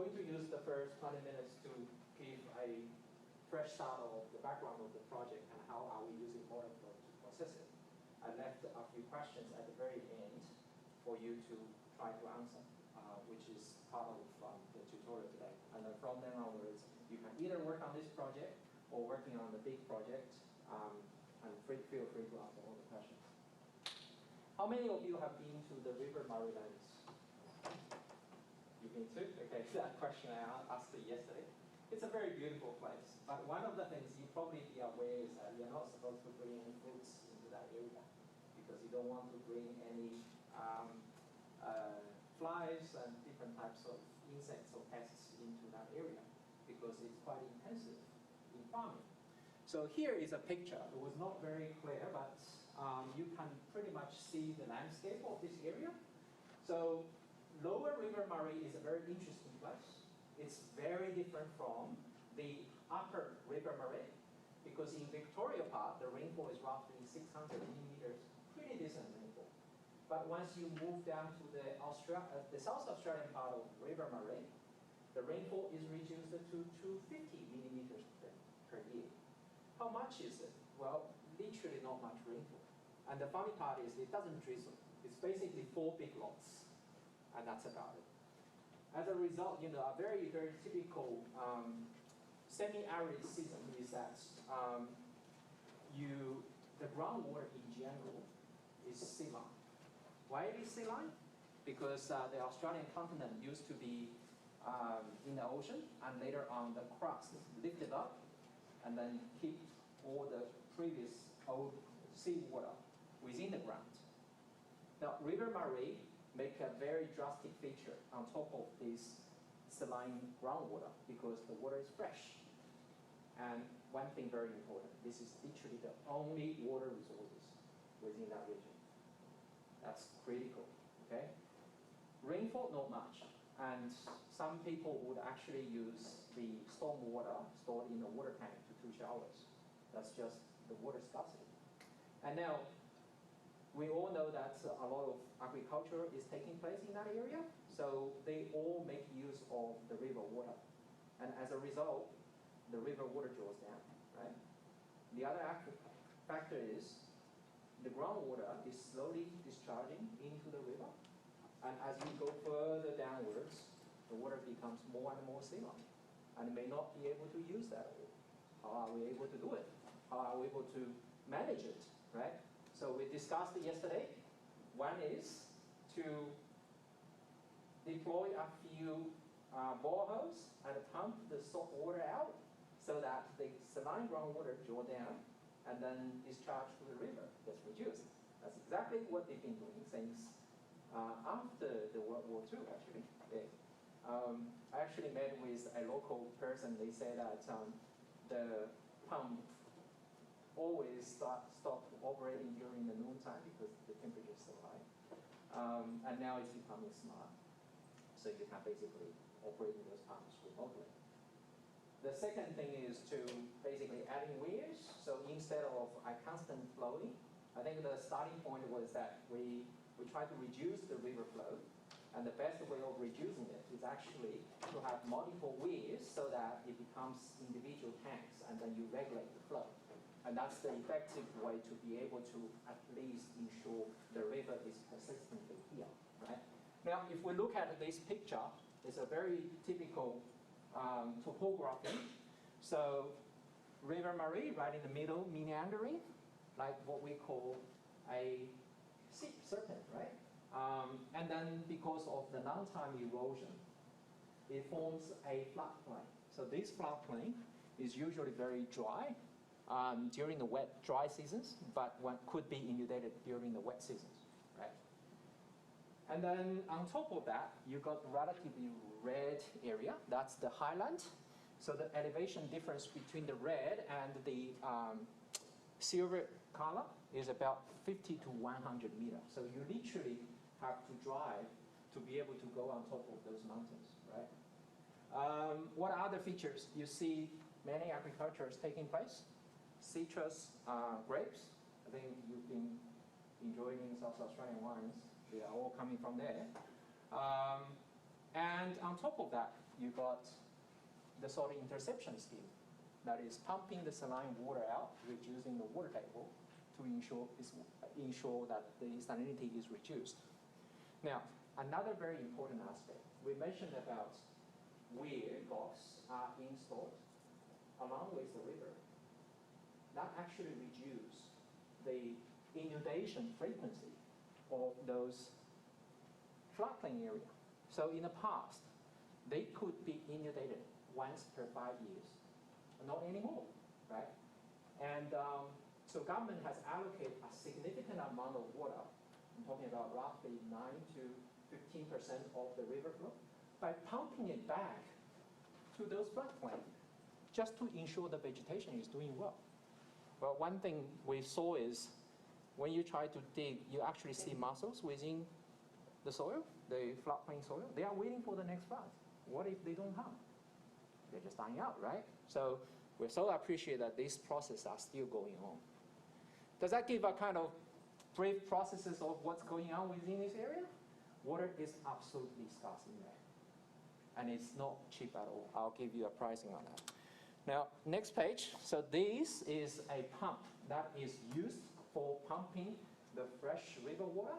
going to use the first 20 minutes to give a fresh start of the background of the project and how are we using water flow to process it. I left a few questions at the very end for you to try to answer, which is part of the tutorial today. And then from then onwards, you can either work on this project or working on the big project, and feel free to answer all the questions. How many of you have been to the River Marylands? You've been to? Okay, that question I asked you yesterday. It's a very beautiful place, but one of the things you probably be aware is that you're not supposed to bring any fruits into that area because you don't want to bring any flies and different types of insects or pests into that area because it's quite intensive in farming. So here is a picture. It was not very clear, but you can pretty much see the landscape of this area. So Lower River Murray is a very interesting place. It's very different from the Upper River Murray because in Victoria part, the rainfall is roughly 600 millimeters, pretty decent rainfall. But once you move down to the South Australian part of River Murray, the rainfall is reduced to 250 millimeters per year. How much is it? Well, literally not much rainfall. And the funny part is it doesn't drizzle. It's basically 4 big lots, and that's about it. As a result, a very, very typical semi-arid season is that the groundwater in general is saline. Why it is saline? Because the Australian continent used to be in the ocean, and later on the crust lifted up and then keep all the previous old seawater within the ground. Now, River Murray make a very drastic feature on top of this saline groundwater because the water is fresh. And one thing very important, this is literally the only water resources within that region. That's critical, okay? Rainfall, not much. And some people would actually use the storm water stored in a water tank to 2 showers. That's just the water scarcity. And now, we all know that a lot of agriculture is taking place in that area, so they all make use of the river water. And as a result, the river water draws down, right? The other factor is the groundwater is slowly discharging into the river, and as you go further downwards, the water becomes more and more saline, and may not be able to use that all. How are we able to do it? How are we able to manage it, right? So we discussed it yesterday. One is to deploy a few boreholes and pump the salt water out so that the saline groundwater draw down and then discharge to the river gets reduced. That's exactly what they've been doing since after the World War II, actually. I actually met with a local person. They said that the pump always stop operating during the noontime because the temperature is so high. And now it's becoming smart. So you can basically operate those pumps remotely. The second thing is to basically adding weirs. So instead of a constant flowing, I think the starting point was that we try to reduce the river flow. And the best way of reducing it is actually to have multiple weirs so that it becomes individual tanks and then you regulate the flow. And that's the effective way to be able to at least ensure the river is persistently here, right? Now, if we look at this picture, it's a very typical topography. So, River Murray right in the middle, meandering, like what we call a sea serpent, right? And then because of the non-time erosion, it forms a floodplain. So this floodplain is usually very dry during the wet, dry seasons, but one could be inundated during the wet seasons, right? And then on top of that, you got relatively red area. That's the highland. So the elevation difference between the red and the silver color is about 50 to 100 meters. So you literally have to drive to be able to go on top of those mountains, right? What are other features? You see many agricultures taking place. Citrus grapes. I think you've been enjoying South Australian wines. They are all coming from there. And on top of that, you got the soil interception scheme. That is pumping the saline water out, reducing the water table to ensure that the salinity is reduced. Now, another very important aspect, we mentioned about where locks are installed along with the river. That actually reduces the inundation frequency of those floodplain area. So in the past, they could be inundated once per 5 years. Not anymore, right? And so government has allocated a significant amount of water, I'm talking about roughly 9 to 15% of the river flow, by pumping it back to those floodplains, just to ensure the vegetation is doing well. Well, one thing we saw is when you try to dig, you actually see mussels within the soil, the floodplain soil. They are waiting for the next flood. What if they don't come? They're just dying out, right? So we so appreciate that these processes are still going on. Does that give a kind of brief processes of what's going on within this area? Water is absolutely scarce in there. And it's not cheap at all. I'll give you a pricing on that. Now, next page. So this is a pump that is used for pumping the fresh river water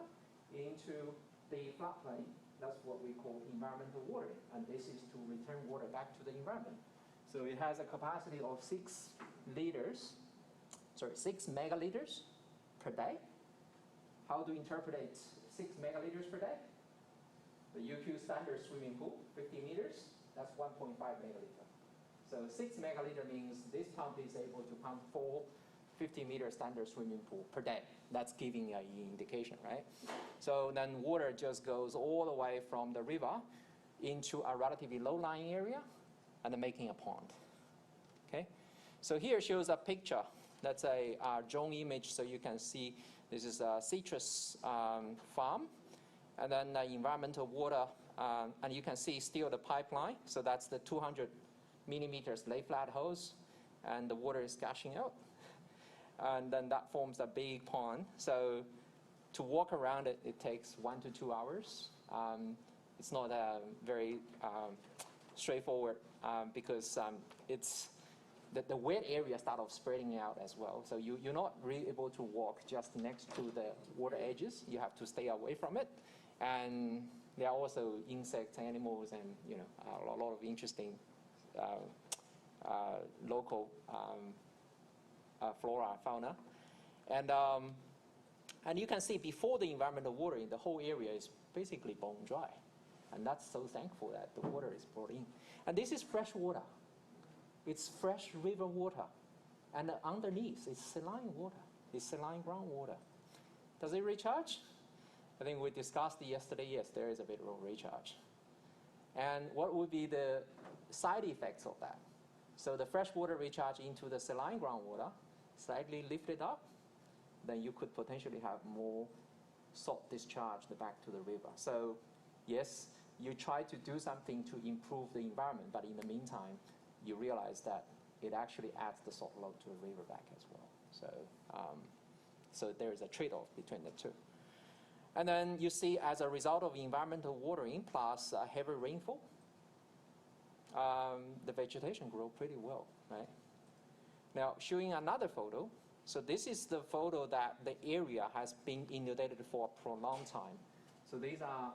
into the floodplain. That's what we call environmental watering. And this is to return water back to the environment. So it has a capacity of 6 megaliters per day. How to interpret 6 megaliters per day? The UQ standard swimming pool, 50 meters, that's 1.5 megaliter. So 6 megaliter means this pump is able to pump 4 50-meter standard swimming pool per day. That's giving an indication, right? So then water just goes all the way from the river into a relatively low-lying area and then making a pond. Okay? So here shows a picture. That's a drone image, so you can see this is a citrus farm, and then the environmental water, and you can see still the pipeline. So that's the 200 millimeters lay flat hose, and the water is gushing out. And then that forms a big pond. So to walk around it, it takes 1 to 2 hours. It's not very straightforward because it's the wet area start off spreading out as well. So you're not really able to walk just next to the water edges. You have to stay away from it. And there are also insects, animals, and a lot of interesting local flora and fauna. And you can see before the environmental watering, the whole area is basically bone dry. And that's so thankful that the water is brought in. And this is fresh water. It's fresh river water. And underneath, it's saline water. It's saline groundwater. Does it recharge? I think we discussed it yesterday. Yes, there is a bit of recharge. And what would be the side effects of that? So the fresh water recharge into the saline groundwater, slightly lifted up, then you could potentially have more salt discharge back to the river. So yes, you try to do something to improve the environment, but in the meantime, you realize that it actually adds the salt load to the river back as well. So, so there is a trade-off between the two. And then you see, as a result of environmental watering plus heavy rainfall, the vegetation grows pretty well, right? Now, showing another photo. So this is the photo that the area has been inundated for a prolonged time. So these are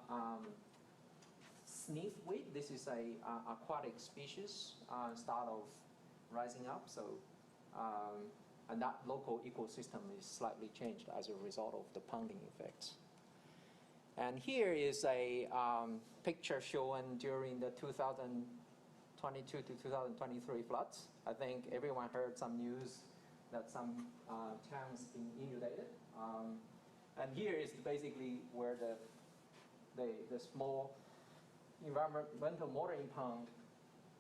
sniffweed. This is a aquatic species start of rising up. So, and that local ecosystem is slightly changed as a result of the ponding effects. And here is a picture shown during the 2022 to 2023 floods. I think everyone heard some news that some towns been inundated. And here is basically where the small environmental watering pond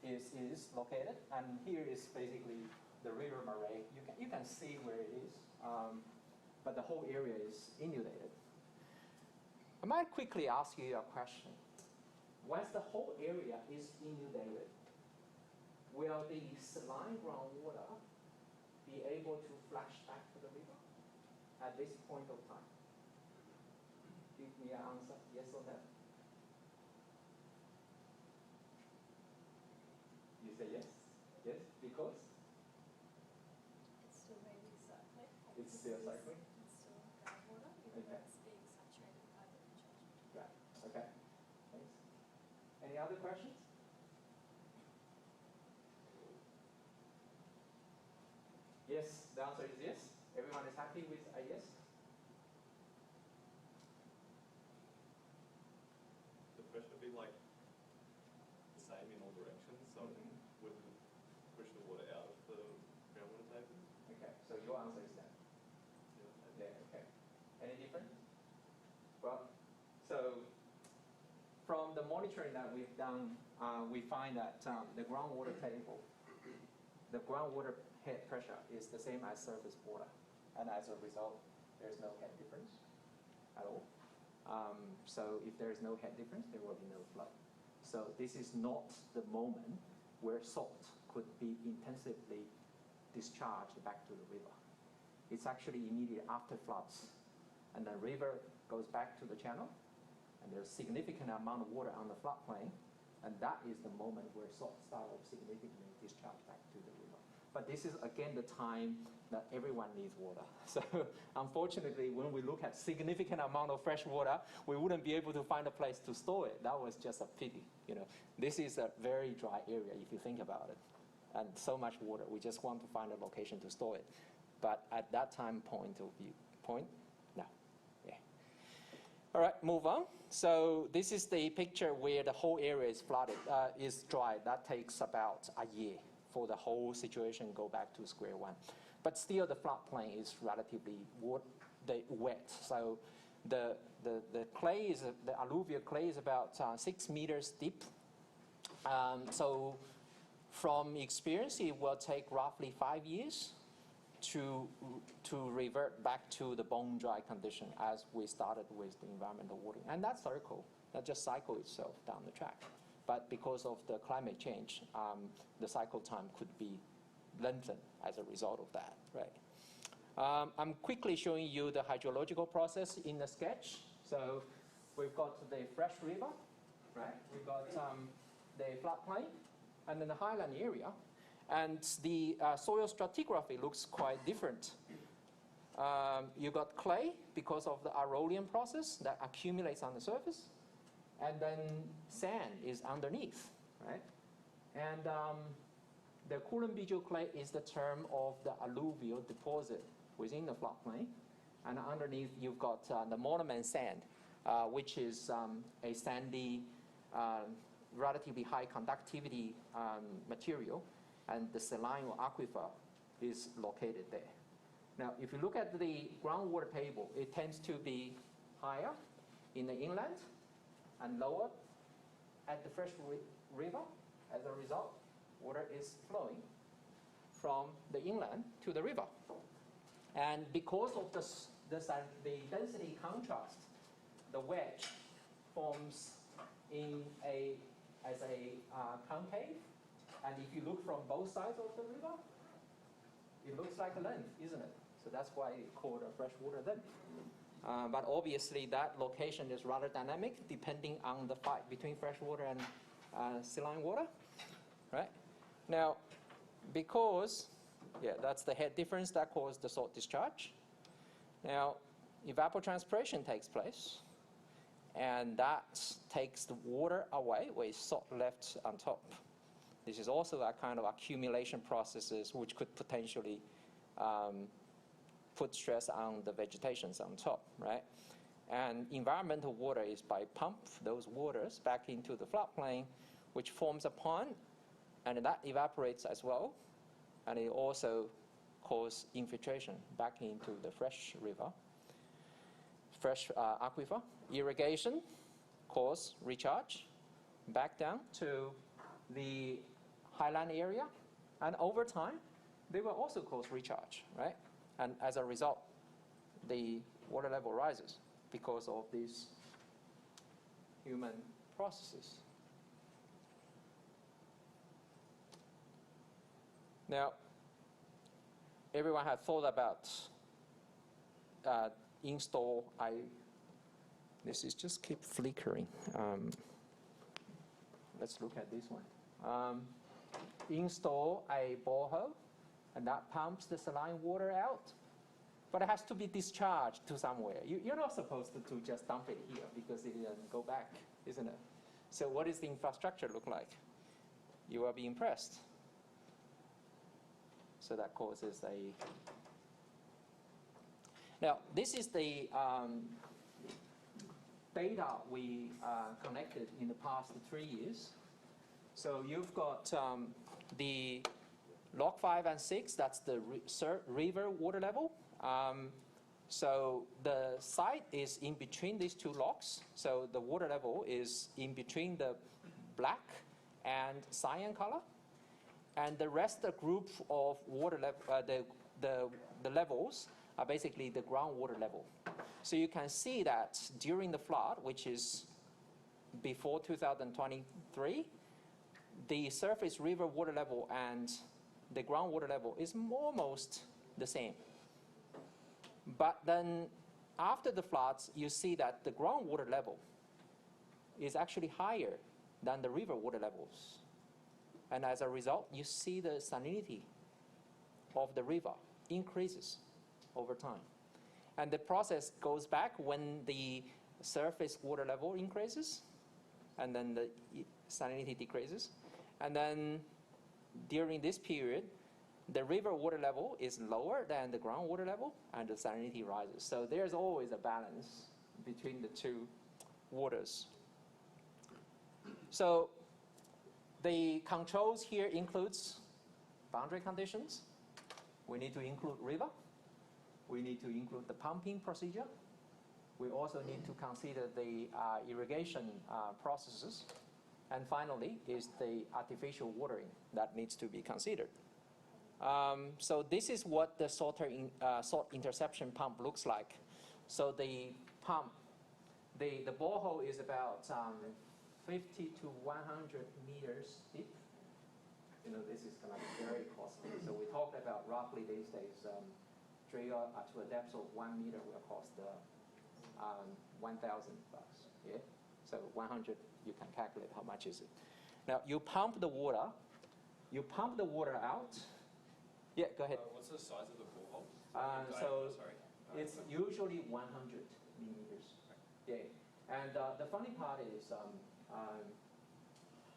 is located. And here is basically the river Murray. You can see where it is, but the whole area is inundated. I might quickly ask you a question. Once the whole area is inundated, will the saline groundwater be able to flush back to the river at this point of time? Give me an answer, yes or no. You say yes? Yes, because? It's still being recycled. It's still cycling? It's still groundwater, even though Okay. it's being saturated by the recharge. Right, okay. Thanks. Any other questions? Yes, the answer is yes. Everyone is happy with a yes? The pressure would be like the same in all directions, so it wouldn't push the water out of the groundwater table. Okay, so your answer is that. Yeah, okay. Any different? Well, so from the monitoring that we've done, we find that the groundwater table, the groundwater head pressure is the same as surface water. And as a result, there's no head difference at all. So if there is no head difference, there will be no flow. So this is not the moment where salt could be intensively discharged back to the river. It's actually immediately after floods. And the river goes back to the channel, and there's significant amount of water on the floodplain, and that is the moment where salt started significantly discharged back to the river. But this is again the time that everyone needs water. So unfortunately, when we look at significant amount of fresh water, we wouldn't be able to find a place to store it. That was just a pity. This is a very dry area if you think about it, and so much water. We just want to find a location to store it. But at that point, no. Yeah. All right, move on. So this is the picture where the whole area is flooded, is dry. That takes about a year for the whole situation go back to square one. But still the floodplain is relatively wet. So the clay the alluvial clay is about 6 meters deep. So from experience, it will take roughly 5 years to revert back to the bone dry condition as we started with the environmental watering. And that just cycle itself down the track. But because of the climate change, the cycle time could be lengthened as a result of that, right? I'm quickly showing you the hydrological process in the sketch. So we've got the fresh river, right? We've got the floodplain, and then the highland area. And the soil stratigraphy looks quite different. You got clay because of the aerolean process that accumulates on the surface. And then sand is underneath, right? And the Coulombigeal clay is the term of the alluvial deposit within the floodplain. And underneath you've got the monument sand, which is a sandy, relatively high conductivity material. And the saline or aquifer is located there. Now, if you look at the groundwater table, it tends to be higher in the inland and lower at the fresh river. As a result, water is flowing from the inland to the river. And because of the density contrast, the wedge forms as a concave. And if you look from both sides of the river, it looks like a length, isn't it? So that's why it's called a freshwater length. But obviously that location is rather dynamic depending on the fight between freshwater and saline water, right? Now, because, that's the head difference that caused the salt discharge. Now, evapotranspiration takes place, and that takes the water away with salt left on top. This is also a kind of accumulation processes which could potentially put stress on the vegetations on top, right? And environmental water is by pump those waters back into the floodplain, which forms a pond, and that evaporates as well, and it also causes infiltration back into the fresh river, fresh aquifer. Irrigation causes recharge back down to the highland area, and over time, they will also cause recharge, right? And as a result, the water level rises because of these human processes. Now, everyone has thought about this is just keep flickering. Let's look at this one. install a borehole, and that pumps the saline water out. But it has to be discharged to somewhere. You're not supposed to just dump it here because it doesn't go back, isn't it? So what does the infrastructure look like? You will be impressed. So that causes a... Now, this is the data we collected in the past 3 years. So you've got the log 5 and 6, that's the river water level. So the site is in between these two logs. So the water level is in between the black and cyan color. And the rest of the group of water level, the levels are basically the groundwater level. So you can see that during the flood, which is before 2023, the surface river water level and the groundwater level is almost the same. But then after the floods, you see that the groundwater level is actually higher than the river water levels. And as a result, you see the salinity of the river increases over time. And the process goes back when the surface water level increases, and then the salinity decreases. And then during this period, the river water level is lower than the groundwater level, and the salinity rises. So there's always a balance between the two waters. So the controls here includes boundary conditions. We need to include river. We need to include the pumping procedure. We also need to consider the irrigation processes. And finally is the artificial watering that needs to be considered. So this is what the salt interception pump looks like. So the pump, the borehole is about 50 to 100 meters deep. You know, this is going to be very costly. So we talked about roughly these days, drill to a depth of 1 meter will cost $1,000. Yeah. So 100, you can calculate how much is it. Now you pump the water. You pump the water out. Yeah, go ahead. What's the size of the borehole? It's usually 100 millimeters. Yeah. And the funny part is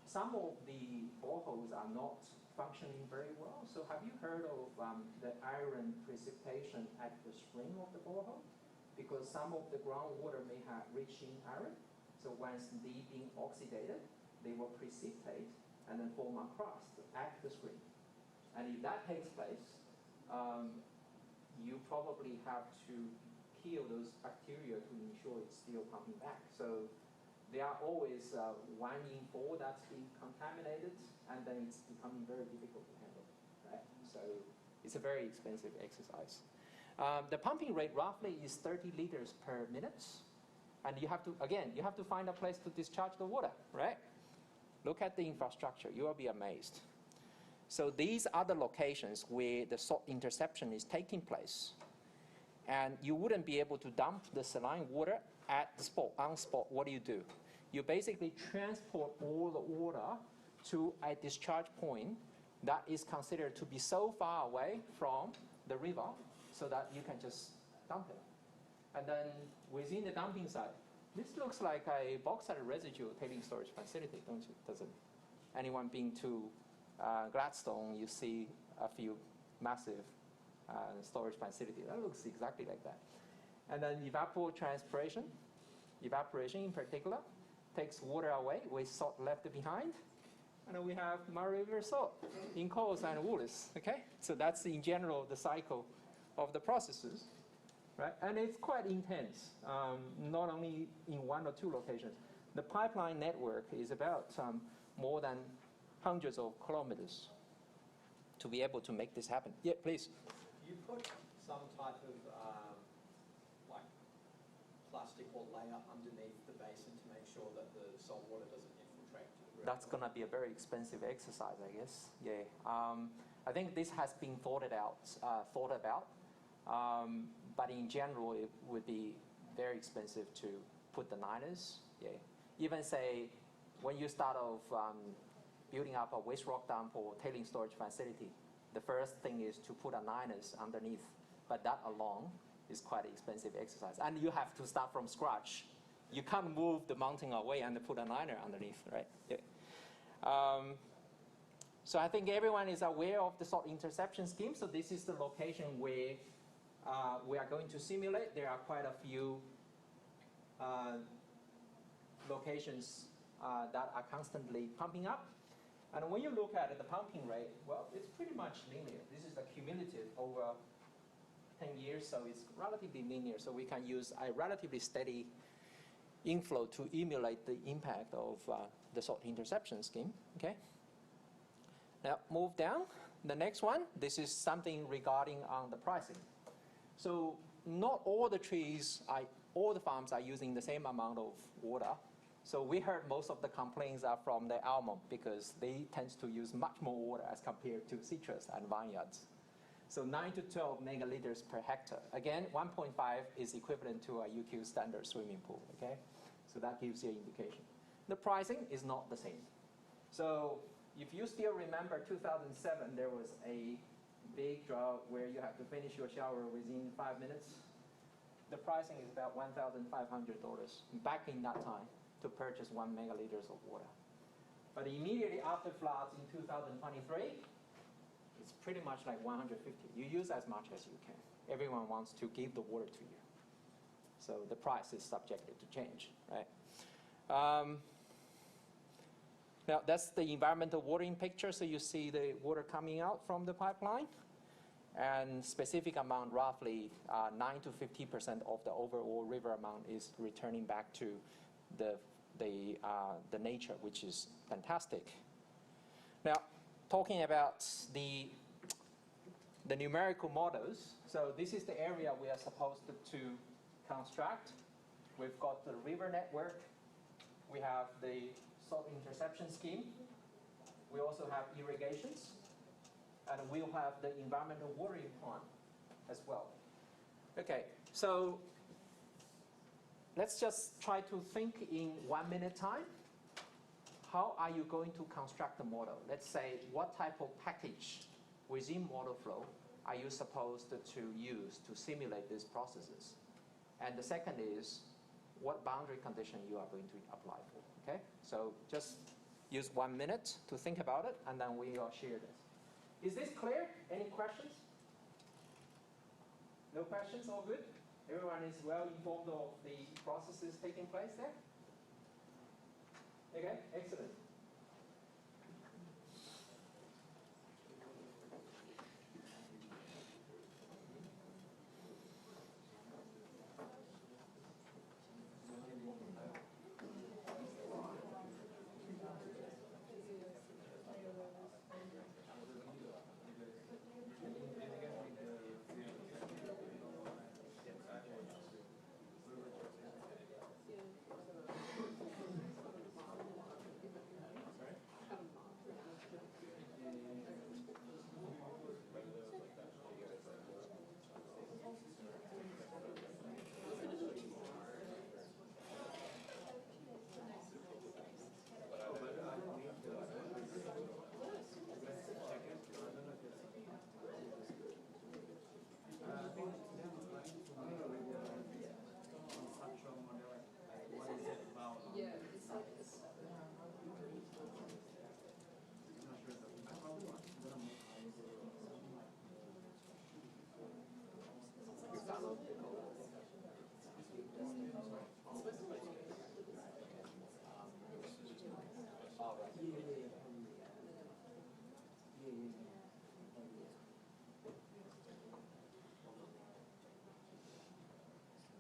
some of the boreholes are not functioning very well. So have you heard of the iron precipitation at the spring of the borehole? Because some of the groundwater may have rich in iron. So once they being oxidated, they will precipitate and then form a crust at the spring. And if that takes place, you probably have to kill those bacteria to ensure it's still pumping back. So there are always 1 in 4 that's being contaminated, and then it's becoming very difficult to handle, right? So it's a very expensive exercise. The pumping rate roughly is 30 liters per minute. And you have to, again, you have to find a place to discharge the water, right? Look at the infrastructure, you will be amazed. So these are the locations where the salt interception is taking place. And you wouldn't be able to dump the saline water at the spot, on spot. What do? You basically transport all the water to a discharge point that is considered to be so far away from the river so that you can just dump it. And then within the dumping site, this looks like a bauxite residue tailing storage facility, don't you? Doesn't anyone been to Gladstone? You see a few massive storage facilities. That looks exactly like that. And then evaporation in particular, takes water away with salt left behind. And then we have Murray River salt in Coles and Woolworths. Okay, so that's in general the cycle of the processes. Right? And it's quite intense, not only in 1 or 2 locations. The pipeline network is about more than hundreds of kilometers to be able to make this happen. Yeah, please. You put some type of like plastic or layer underneath the basin to make sure that the salt water doesn't infiltrate to the ground. That's going to be a very expensive exercise, I guess. Yeah. I think this has been thought about. But in general, it would be very expensive to put the liners. Yeah. Even say, when you start off building up a waste rock dump or tailing storage facility, the first thing is to put a liners underneath. But that alone is quite an expensive exercise. And you have to start from scratch. You can't move the mountain away and put a liner underneath, right? Yeah. So I think everyone is aware of the salt interception scheme. So this is the location where we are going to simulate. There are quite a few locations that are constantly pumping up. And when you look at the pumping rate, well, it's pretty much linear. This is the cumulative over 10 years, so it's relatively linear. So we can use a relatively steady inflow to emulate the impact of the salt interception scheme, okay? Now, move down. The next one, this is something regarding on the pricing. So not all the trees, all the farms are using the same amount of water. So we heard most of the complaints are from the almond because they tend to use much more water as compared to citrus and vineyards. So 9 to 12 megaliters per hectare. Again, 1.5 is equivalent to a UQ standard swimming pool, okay? So that gives you an indication. The pricing is not the same. So if you still remember 2007, there was a big drought where you have to finish your shower within 5 minutes. The pricing is about $1,500 back in that time to purchase 1 megaliters of water. But immediately after floods in 2023, it's pretty much like 150. You use as much as you can. Everyone wants to give the water to you. So the price is subjected to change, right? Now that's the environmental watering picture. So you see the water coming out from the pipeline, and specific amount, roughly 9 to 50% of the overall river amount is returning back to the nature, which is fantastic. Now, talking about the numerical models, so this is the area we are supposed to construct. We've got the river network. We have the salt interception scheme. We also have irrigations. And we'll have the environmental watering pond as well. Okay, so let's just try to think in 1 minute time. How are you going to construct the model? Let's say, what type of package within model flow are you supposed to use to simulate these processes? And the second is, what boundary condition you are going to apply for, okay? So just use 1 minute to think about it, and then we will share this. Is this clear? Any questions? No questions? All good? Everyone is well informed of the processes taking place there? Okay, excellent.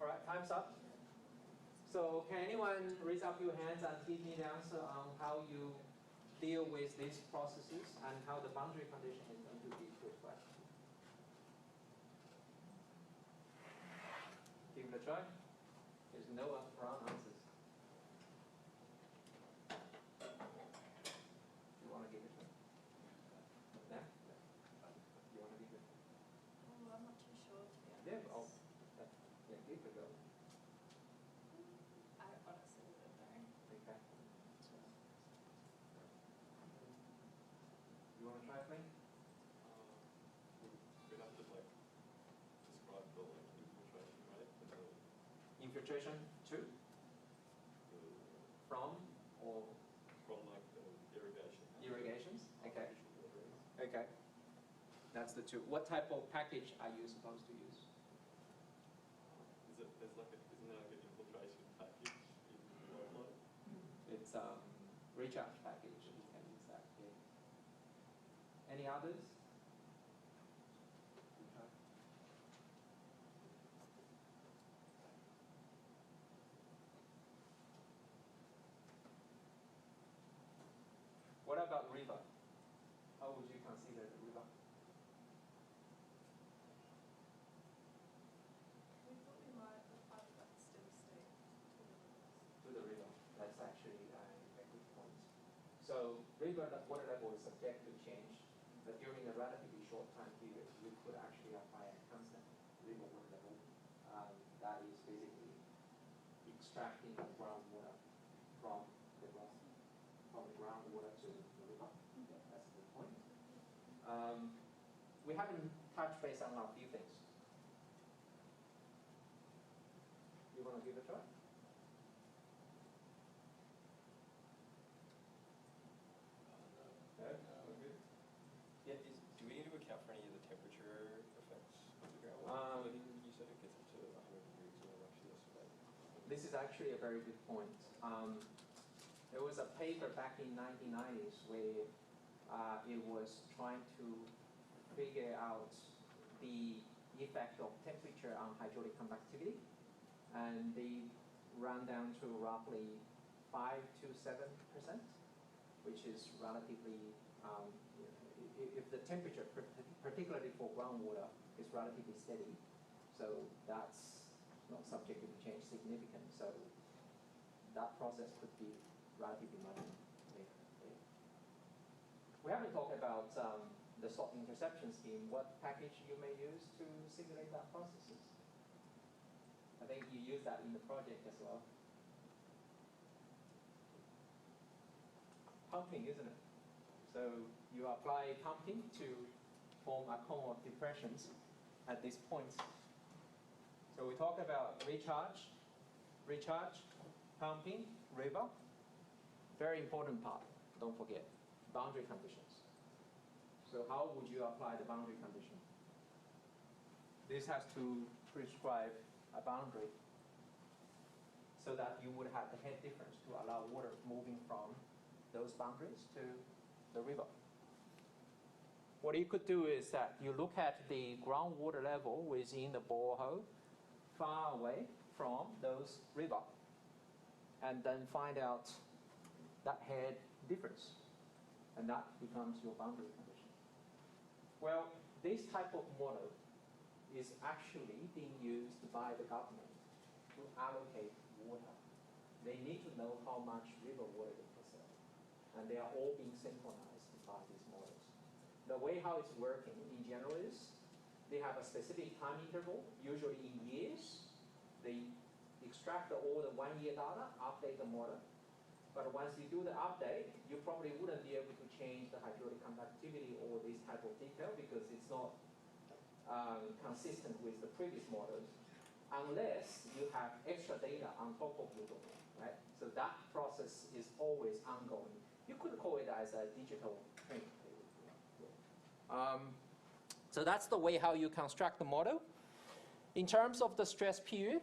All right, time's up. So can anyone raise up your hands and give me the answer on how you deal with these processes and how the boundary condition is going to be reflected? Give it a try. There's no wrong answers. You want to give it a try? Yeah? You want to give it a try? Oh, I'm not too sure, to be honest. Yeah, yeah, give it a go. I honestly don't know. Okay. the like infiltration rate and Infiltration to, from, or from like the irrigation. irrigations? Okay. Artificial watering. Okay. That's the two. What type of package are you supposed to use? Isn't there like an infiltration package in floodplain? It's recharge package. You can use that. Yeah. Any others? What about river? How would you consider the river? We thought we might apply that steady state To the river. That's actually a good point. So river water level is subject to change, but during a relatively short time period, we could actually apply a constant river water level. That is basically extracting groundwater from the groundwater to the river. Yeah, that's a good point. We haven't touched base on a few things. You want to give it a try? No? Good. Yeah, do we need to account for any of the temperature effects of the groundwater? You said it gets up to 100 degrees or actually yesterday. This is actually a very good point. There was a paper back in 1990s where it was trying to figure out the effect of temperature on hydraulic conductivity, and they ran down to roughly 5 to 7%, which is relatively, if the temperature, particularly for groundwater, is relatively steady, so that's not subject to change significant, so that process could be relatively much later. We haven't talked about the salt interception scheme, what package you may use to simulate that processes. I think you use that in the project as well. Pumping, isn't it? So you apply pumping to form a cone of depressions at this point. So we talk about recharge, pumping, river. Very important part, don't forget, boundary conditions. So how would you apply the boundary condition? This has to prescribe a boundary so that you would have the head difference to allow water moving from those boundaries to the river. What you could do is that you look at the groundwater level within the borehole far away from those river and then find out that head difference, and that becomes your boundary condition. Well, this type of model is actually being used by the government to allocate water. They need to know how much river water they can sell, and they are all being synchronized by these models. The way how it's working in general is they have a specific time interval, usually in years. They extract all the 1 year data, update the model. But once you do the update, you probably wouldn't be able to change the hydraulic conductivity or this type of detail because it's not consistent with the previous models, unless you have extra data on top of your domain, right? So that process is always ongoing. You could call it as a digital twin. So that's the way how you construct the model. In terms of the stress period,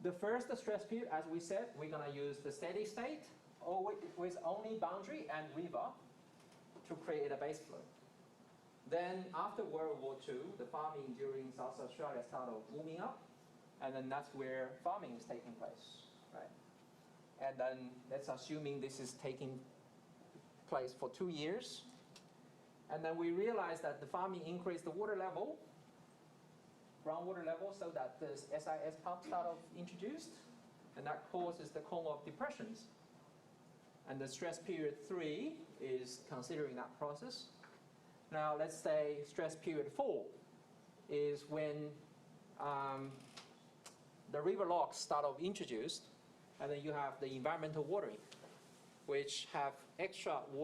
the first stress period, as we said, we're going to use the steady state with only boundary and river to create a base flow. Then after World War II, the farming during South Australia started booming up, and then that's where farming is taking place, right? And then let's assuming this is taking place for 2 years. And then we realized that the farming increased the water level, groundwater level, so that the SIS pump started introduced, and that causes the cone of depressions. And the stress period 3 is considering that process. Now let's say stress period 4 is when the river locks started introduced, and then you have the environmental watering, which have extra water